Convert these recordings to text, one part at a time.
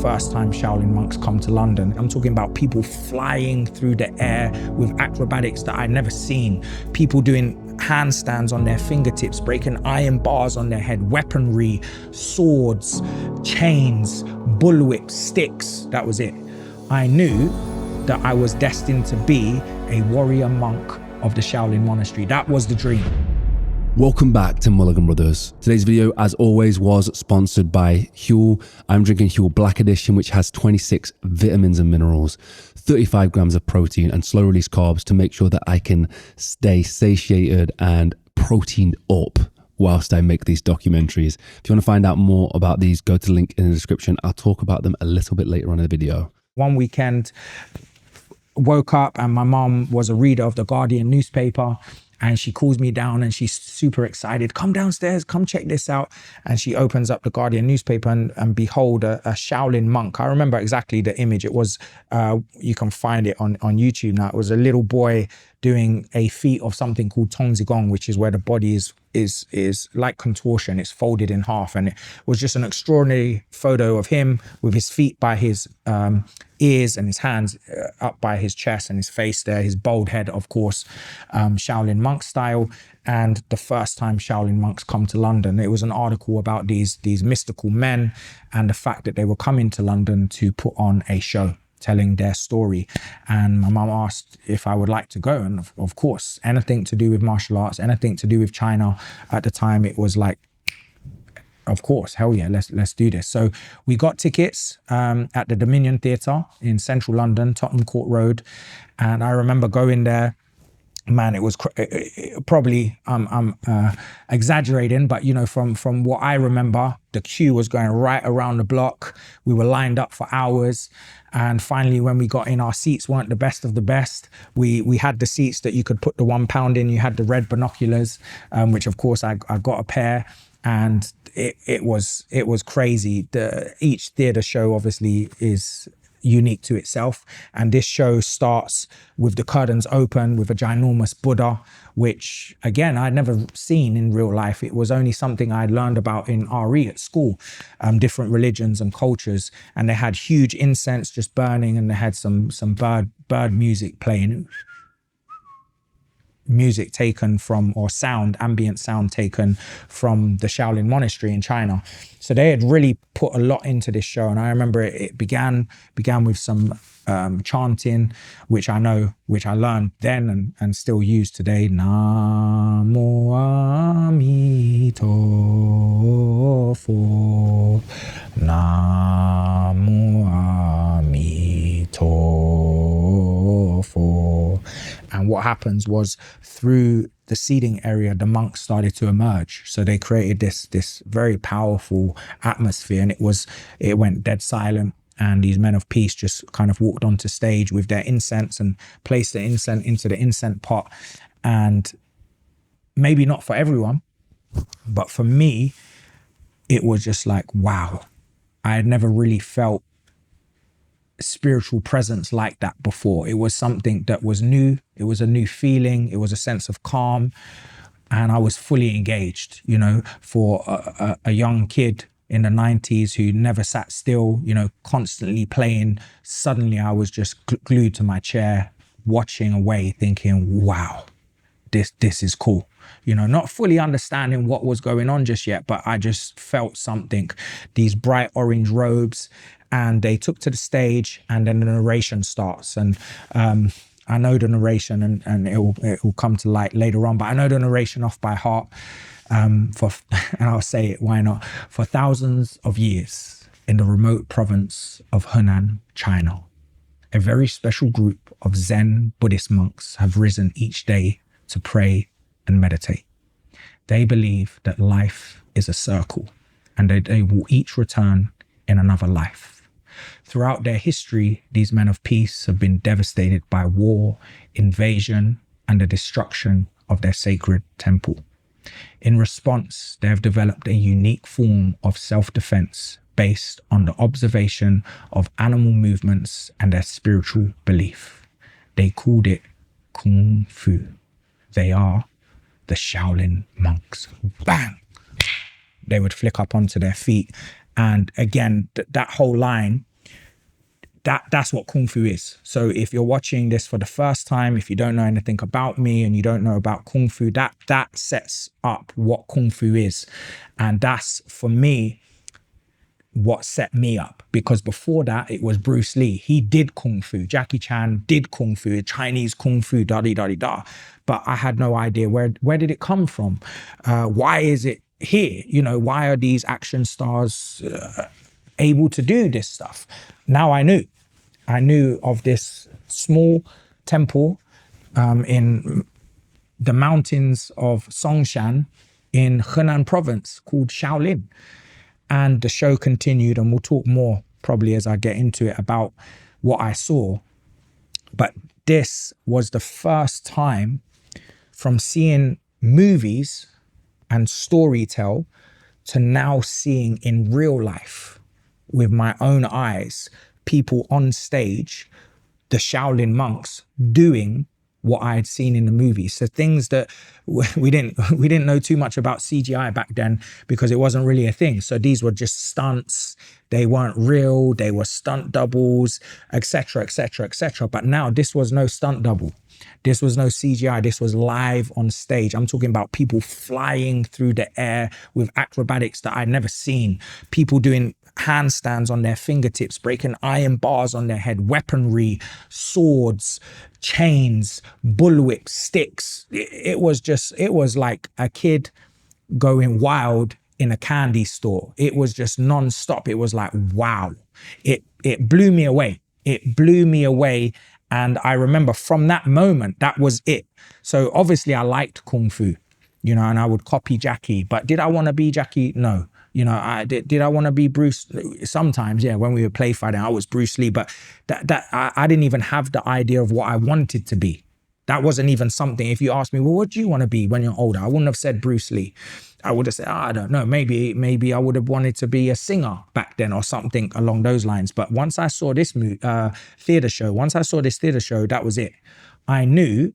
first time Shaolin monks come to London. I'm talking about people flying through the air with acrobatics that I'd never seen. People doing handstands on their fingertips, breaking iron bars on their head, weaponry, swords, chains, bullwhips, sticks. That was it. I knew that I was destined to be a warrior monk of the Shaolin monastery. That was the dream. Welcome back to Mulligan Brothers. Today's video, as always, was sponsored by Huel. I'm drinking Huel Black Edition, which has 26 vitamins and minerals, 35 grams of protein and slow release carbs to make sure that I can stay satiated and proteined up whilst I make these documentaries. If you want to find out more about these, go to the link in the description. I'll talk about them a little bit later on in the video. One weekend, woke up and my mom was a reader of the Guardian newspaper. And she calls me down and she's super excited. Come downstairs, come check this out. And she opens up the Guardian newspaper and behold, a Shaolin monk. I remember exactly the image. It was, you can find it on YouTube now. It was a little boy doing a feat of something called Tong Zigong, which is where the body is like contortion. It's folded in half. And it was just an extraordinary photo of him with his feet by his ears and his hands up by his chest and his face there, his bald head, of course, Shaolin monk style. And the first time Shaolin monks come to London, it was an article about these mystical men and the fact that they were coming to London to put on a show, telling their story. And my mum asked if I would like to go. And of course, anything to do with martial arts, anything to do with China at the time, it was like, of course, hell yeah, let's do this. So we got tickets at the Dominion Theatre in central London, Tottenham Court Road. And I remember going there. Man, it was probably I'm exaggerating, but you know, from what I remember, the queue was going right around the block. We were lined up for hours, and finally, when we got in, our seats weren't the best of the best. We had the seats that you could put the £1 in. You had the red binoculars, which of course I got a pair, and it was crazy. Each theatre show obviously is unique to itself, and this show starts with the curtains open with a ginormous Buddha, which again I'd never seen in real life. It was only something I'd learned about in RE at school, different religions and cultures, and they had huge incense just burning, and they had some bird music playing, music taken from, or sound, ambient sound taken from the Shaolin monastery in China. So they had really put a lot into this show, and I remember it began with some chanting, which I learned then and still use today. Namo Amitofo, Namo Amitofo. And what happens was, through the seating area, the monks started to emerge. So they created this very powerful atmosphere, and it went dead silent. And these men of peace just kind of walked onto stage with their incense and placed the incense into the incense pot. And maybe not for everyone, but for me, it was just like, wow, I had never really felt spiritual presence like that before. It was something that was new. It was a new feeling. It was a sense of calm, and I was fully engaged. You know, for a young kid in the 90s who never sat still, you know, constantly playing, suddenly I was just glued to my chair, watching away, thinking, wow, this is cool. You know, not fully understanding what was going on just yet, but I just felt something. These bright orange robes, and they took to the stage, and then the narration starts. And I know the narration, and it will come to light later on, but I know the narration off by heart. And I'll say it, why not? For thousands of years in the remote province of Henan, China, a very special group of Zen Buddhist monks have risen each day to pray and meditate. They believe that life is a circle, and that they will each return in another life. Throughout their history, these men of peace have been devastated by war, invasion, and the destruction of their sacred temple. In response, they have developed a unique form of self-defense based on the observation of animal movements and their spiritual belief. They called it Kung Fu. They are the Shaolin monks. Bang! They would flick up onto their feet. And again, that whole line that's what Kung Fu is. So if you're watching this for the first time, if you don't know anything about me and you don't know about Kung Fu, that sets up what Kung Fu is. And that's, for me, what set me up. Because before that, it was Bruce Lee. He did Kung Fu. Jackie Chan did Kung Fu, Chinese Kung Fu, da-di-da-di-da. But I had no idea where did it come from? Why is it here? You know, why are these action stars able to do this stuff? Now I knew of this small temple in the mountains of Songshan in Henan province called SHAOLIN. And the show continued, and we'll talk more probably as I get into it about what I saw. But this was the first time from seeing movies and storytell to now seeing in real life with my own eyes, people on stage, the Shaolin monks doing what I had seen in the movies. So things that we didn't know too much about CGI back then because it wasn't really a thing. So these were just stunts. They weren't real. They were stunt doubles, etc., etc., etc. But now this was no stunt double. This was no CGI. This was live on stage. I'm talking about people flying through the air with acrobatics that I'd never seen. People doing handstands on their fingertips, breaking iron bars on their head, weaponry, swords, chains, bullwhips, sticks. It was like a kid going wild in a candy store. It was just non-stop. It was like, wow. It blew me away. It blew me away. And I remember from that moment, that was it. So obviously I liked Kung Fu, you know, and I would copy Jackie. But did I want to be Jackie? No. You know, did I want to be Bruce? Sometimes, yeah, when we were play fighting, I was Bruce Lee, but I didn't even have the idea of what I wanted to be. That wasn't even something. If you asked me, well, what do you want to be when you're older? I wouldn't have said Bruce Lee. I would have said, I don't know, maybe I would have wanted to be a singer back then or something along those lines. But once I saw this theater show, that was it. I knew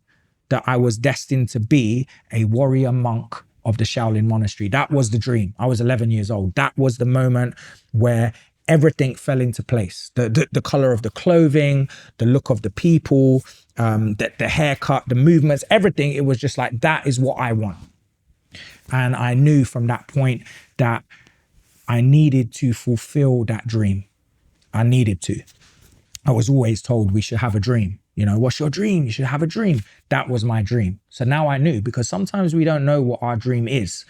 that I was destined to be a warrior monk of the Shaolin monastery. That was the dream. I was 11 years old. That was the moment where everything fell into place. The color of the clothing, the look of the people, the haircut, the movements, everything. It was just like, that is what I want. And I knew from that point that I needed to fulfill that dream. I needed to. I was always told we should have a dream. You know, what's your dream? You should have a dream. That was my dream. So now I knew, because sometimes we don't know what our dream is.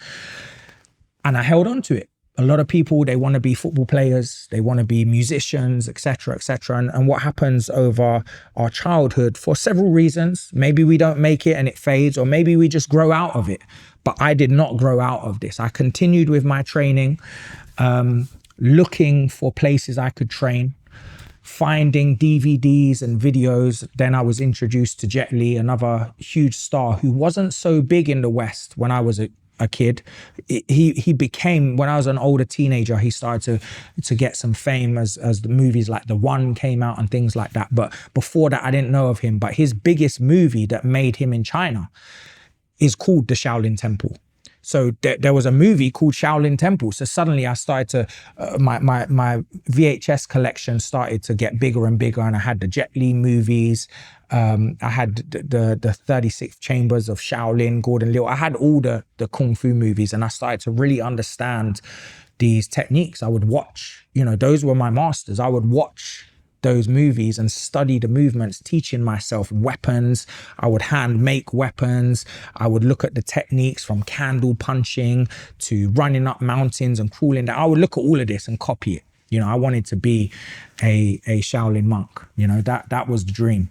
And I held on to it. A lot of people, they want to be football players, they want to be musicians, etc., etc. And what happens over our childhood, for several reasons, maybe we don't make it and it fades, or maybe we just grow out of it. But I did not grow out of this. I continued with my training, looking for places I could train, finding DVDs and videos. Then I was introduced to Jet Li, another huge star who wasn't so big in the West when I was a kid. He became, when I was an older teenager, he started to get some fame as the movies like The One came out and things like that. But before that, I didn't know of him. But his biggest movie that made him in China is called The Shaolin Temple. So there was a movie called Shaolin Temple. So suddenly I started to, my VHS collection started to get bigger and bigger. And I had the Jet Li movies. I had the 36 Chambers of Shaolin, Gordon Liu. I had all the Kung Fu movies, and I started to really understand these techniques. I would watch, you know, those were my masters. I would watch those movies and study the movements, teaching myself weapons. I would hand make weapons. I would look at the techniques from candle punching to running up mountains and crawling down. I would look at all of this and copy it. You know, I wanted to be a Shaolin monk. You know, that was the dream.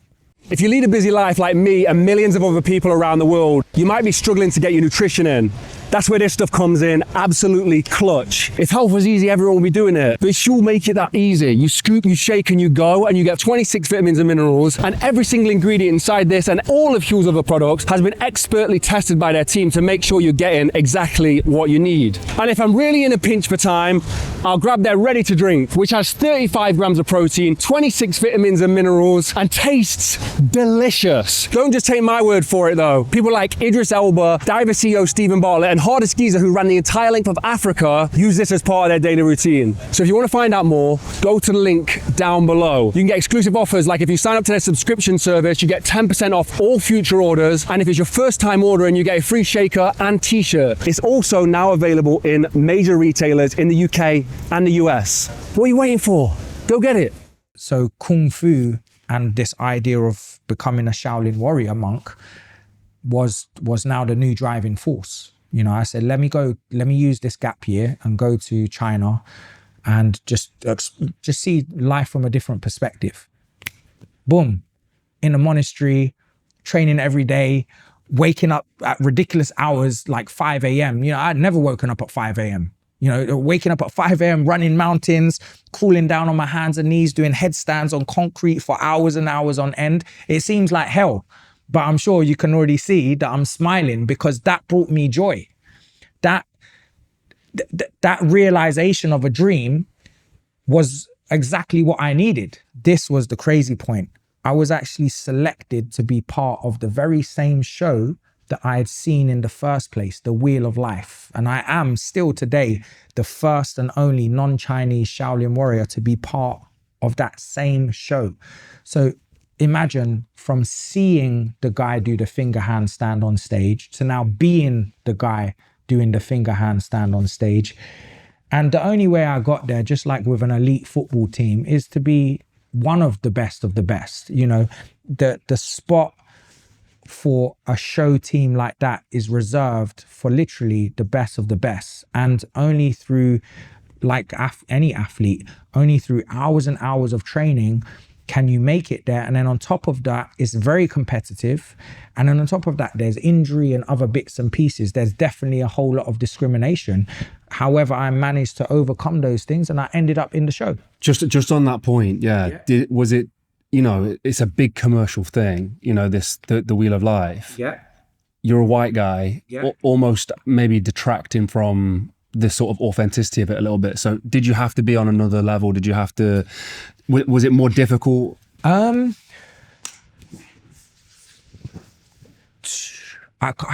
If you lead a busy life like me and millions of other people around the world, you might be struggling to get your nutrition in. That's where this stuff comes in, absolutely clutch. If health was easy, everyone would be doing it. But she'll make it that easy. You scoop, you shake, and you go, and you get 26 vitamins and minerals. And every single ingredient inside this and all of Huel's other products has been expertly tested by their team to make sure you're getting exactly what you need. And if I'm really in a pinch for time, I'll grab their ready to drink, which has 35 grams of protein, 26 vitamins and minerals, and tastes delicious. Don't just take my word for it though. People like Idris Elba, Diver CEO Stephen Bartlett, and hardest geezer who ran the entire length of Africa use this as part of their daily routine. So if you want to find out more, go to the link down below. You can get exclusive offers, like if you sign up to their subscription service, you get 10% off all future orders, and if it's your first time ordering, you get a free shaker and t-shirt. It's also now available in major retailers in the UK and the US. What are you waiting for? Go get it. So Kung Fu and this idea of becoming a Shaolin warrior monk was now the new driving force. You know, I said, let me use this gap year and go to China and just see life from a different perspective. Boom, in a monastery, training every day, waking up at ridiculous hours like 5 a.m. You know, I'd never woken up at 5 a.m. You know, waking up at 5 a.m., running mountains, cooling down on my hands and knees, doing headstands on concrete for hours and hours on end. It seems like hell, but I'm sure you can already see that I'm smiling because that brought me joy. That realization of a dream was exactly what I needed. This was the crazy point. I was actually selected to be part of the very same show that I had seen in the first place, The Wheel of Life. And I am still today the first and only non-Chinese Shaolin warrior to be part of that same show. So imagine from seeing the guy do the finger handstand on stage to now being the guy doing the finger handstand on stage. And the only way I got there, just like with an elite football team, is to be one of the best of the best. You know, the spot for a show team like that is reserved for literally the best of the best. And only through, like any athlete, only through hours and hours of training can you make it there. And then on top of that, it's very competitive. And then on top of that, there's injury and other bits and pieces. There's definitely a whole lot of discrimination. However, I managed to overcome those things and I ended up in the show. Just on that point, was it, you know, it's a big commercial thing, you know, the Wheel of Life. Yeah. You're a white guy, almost maybe detracting from the sort of authenticity of it a little bit. So did you have to be on another level? Did you have to, was it more difficult? I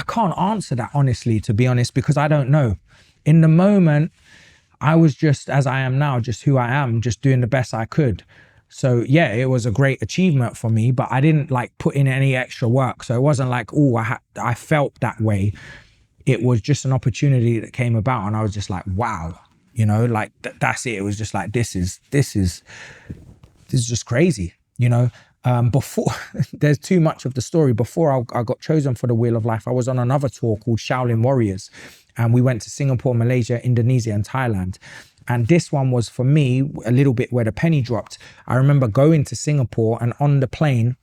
can't answer that honestly, to be honest, because I don't know. In the moment, I was just as I am now, just who I am, just doing the best I could. So yeah, it was a great achievement for me, but I didn't like put in any extra work. So it wasn't like, oh, I felt that way. It was just an opportunity that came about and I was just like, wow, you know, like that's it. It was just like, this is just crazy, you know. Before, there's too much of the story. Before I got chosen for the Wheel of Life, I was on another tour called Shaolin Warriors. And we went to Singapore, Malaysia, Indonesia, and Thailand. And this one was, for me, a little bit where the penny dropped. I remember going to Singapore and on the plane,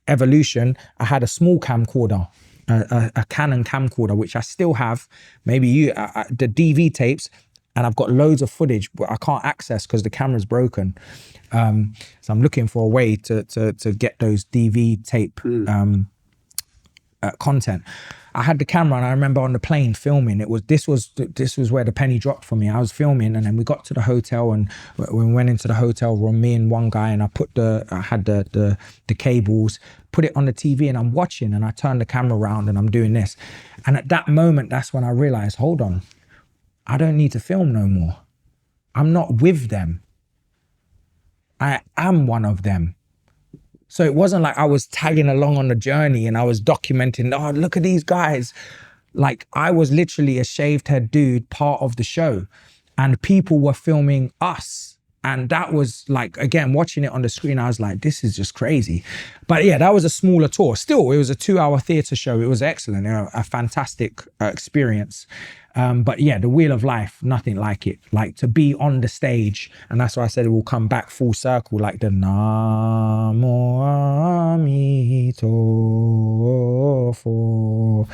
Evolution, I had a small camcorder, a Canon camcorder, which I still have, maybe the DV tapes, and I've got loads of footage but I can't access because the camera's broken. So I'm looking for a way to get those DV tape content. I had the camera and I remember on the plane filming. This was where the penny dropped for me. I was filming and then we got to the hotel and when we went into the hotel room, me and one guy, and I had the cables, put it on the TV and I'm watching and I turned the camera around and I'm doing this. And at that moment, that's when I realized, hold on, I don't need to film no more. I'm not with them. I am one of them. So it wasn't like I was tagging along on the journey and I was documenting, oh, look at these guys. Like I was literally a shaved head dude, part of the show, and people were filming us. And that was like, again, watching it on the screen, I was like, this is just crazy. But yeah, that was a smaller tour. Still, it was a 2-hour theater show. It was excellent, you know, a fantastic experience. But yeah, the Wheel of Life, nothing like it. Like to be on the stage, and that's why I said it will come back full circle, like the Namo Amitofo.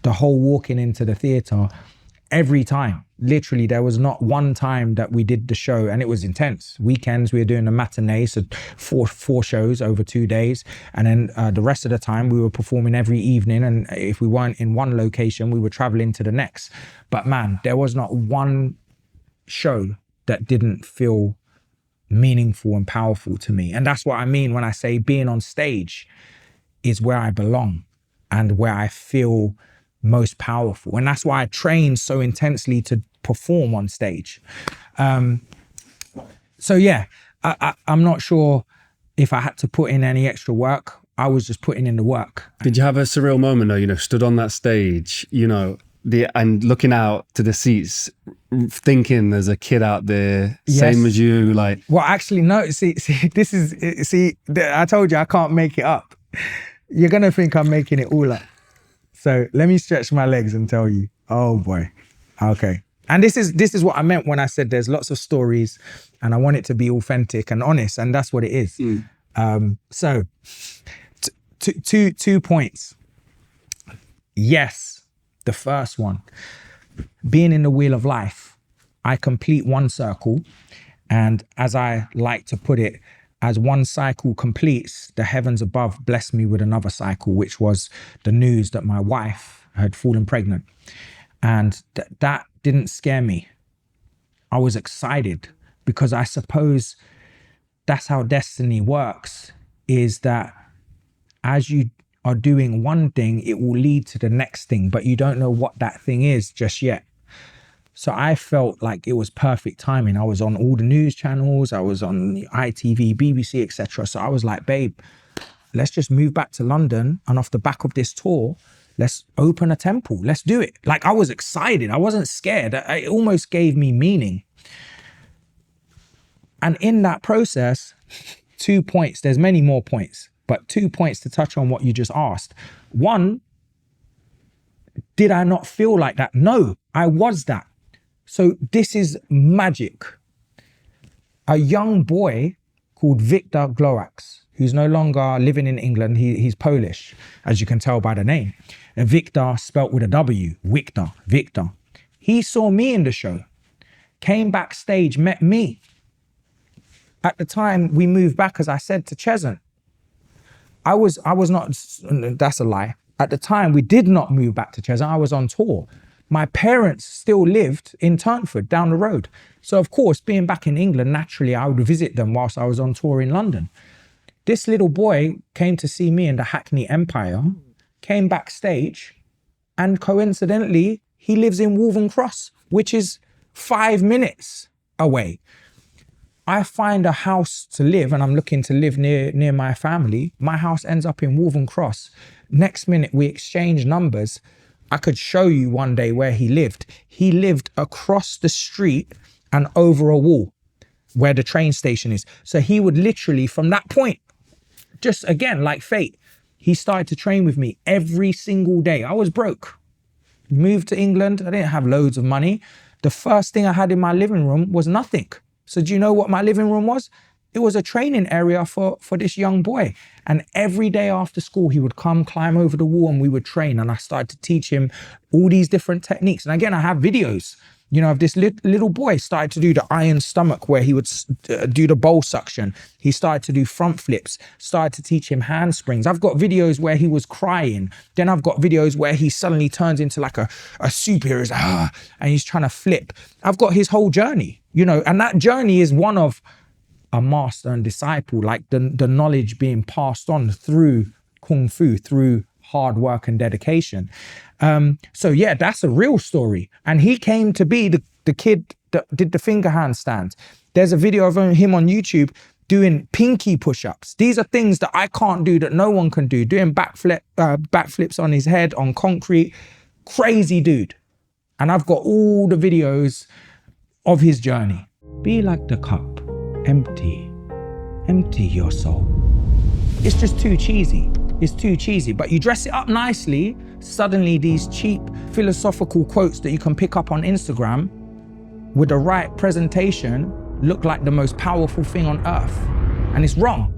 The whole walking into the theater, every time, literally, there was not one time that we did the show, and it was intense. Weekends, we were doing a matinee, so four shows over 2 days. And then the rest of the time, we were performing every evening. And if we weren't in one location, we were traveling to the next. But man, there was not one show that didn't feel meaningful and powerful to me. And that's what I mean when I say being on stage is where I belong and where I feel most powerful. And that's why I train so intensely to perform on stage. So yeah, I'm not sure if I had to put in any extra work. I was just putting in the work. Did you have a surreal moment though, stood on that stage, and looking out to the seats, thinking there's a kid out there, same as you, like? Well, actually, no, see, I told you I can't make it up. You're gonna think I'm making it all up. So let me stretch my legs and tell you. Oh boy, okay. And this is what I meant when I said there's lots of stories and I want it to be authentic and honest, and that's what it is. So, 2 points. Yes. The first one, being in the wheel of life, I complete one circle, and as I like to put it, as one cycle completes, the heavens above blessed me with another cycle, which was the news that my wife had fallen pregnant. And that didn't scare me. I was excited because I suppose that's how destiny works, is that as you are doing one thing, it will lead to the next thing, but you don't know what that thing is just yet. So I felt like it was perfect timing. I was on all the news channels, I was on ITV, BBC, etc. So I was like, babe, let's just move back to London, and off the back of this tour, let's open a temple, let's do it. Like, I was excited, I wasn't scared. It almost gave me meaning. And in that process, 2 points, there's many more points, but 2 points to touch on what you just asked. One, did I not feel like that? No, I was that. So this is magic. A young boy called Victor Glorax, who's no longer living in England, he's Polish, as you can tell by the name. Victor spelt with a W, Victor. He saw me in the show, came backstage, met me. At the time, we moved back, as I said, to Cheshunt. I was not, that's a lie. At the time, we did not move back to Cheshunt. I was on tour. My parents still lived in Turnford, down the road. So of course, being back in England, naturally, I would visit them whilst I was on tour in London. This little boy came to see me in the Hackney Empire, came backstage, and coincidentally, he lives in Waltham Cross, which is 5 minutes away. I find a house to live, and I'm looking to live near my family. My house ends up in Waltham Cross. Next minute, we exchange numbers. I could show you one day where he lived. He lived across the street and over a wall where the train station is. So he would literally, from that point, just again, like fate, he started to train with me every single day. I was broke. Moved to England. I didn't have loads of money. The first thing I had in my living room was nothing. So do you know what my living room was? It was a training area for this young boy. And every day after school, he would come, climb over the wall, and we would train. And I started to teach him all these different techniques. And again, I have videos, of this little boy started to do the iron stomach, where he would do the bowl suction. He started to do front flips, started to teach him handsprings. I've got videos where he was crying. Then I've got videos where he suddenly turns into like a superhero, and he's trying to flip. I've got his whole journey, and that journey is one of a master and disciple, like the knowledge being passed on through Kung Fu, through hard work and dedication. So yeah, that's a real story. And he came to be the kid that did the finger handstand. There's a video of him on YouTube doing pinky push-ups. These are things that I can't do, that no one can do. Doing backflips on his head, on concrete. Crazy dude. And I've got all the videos of his journey. Be like the cup. Empty your soul. It's just too cheesy. It's too cheesy, but you dress it up nicely, suddenly these cheap philosophical quotes that you can pick up on Instagram with the right presentation look like the most powerful thing on earth. And it's wrong.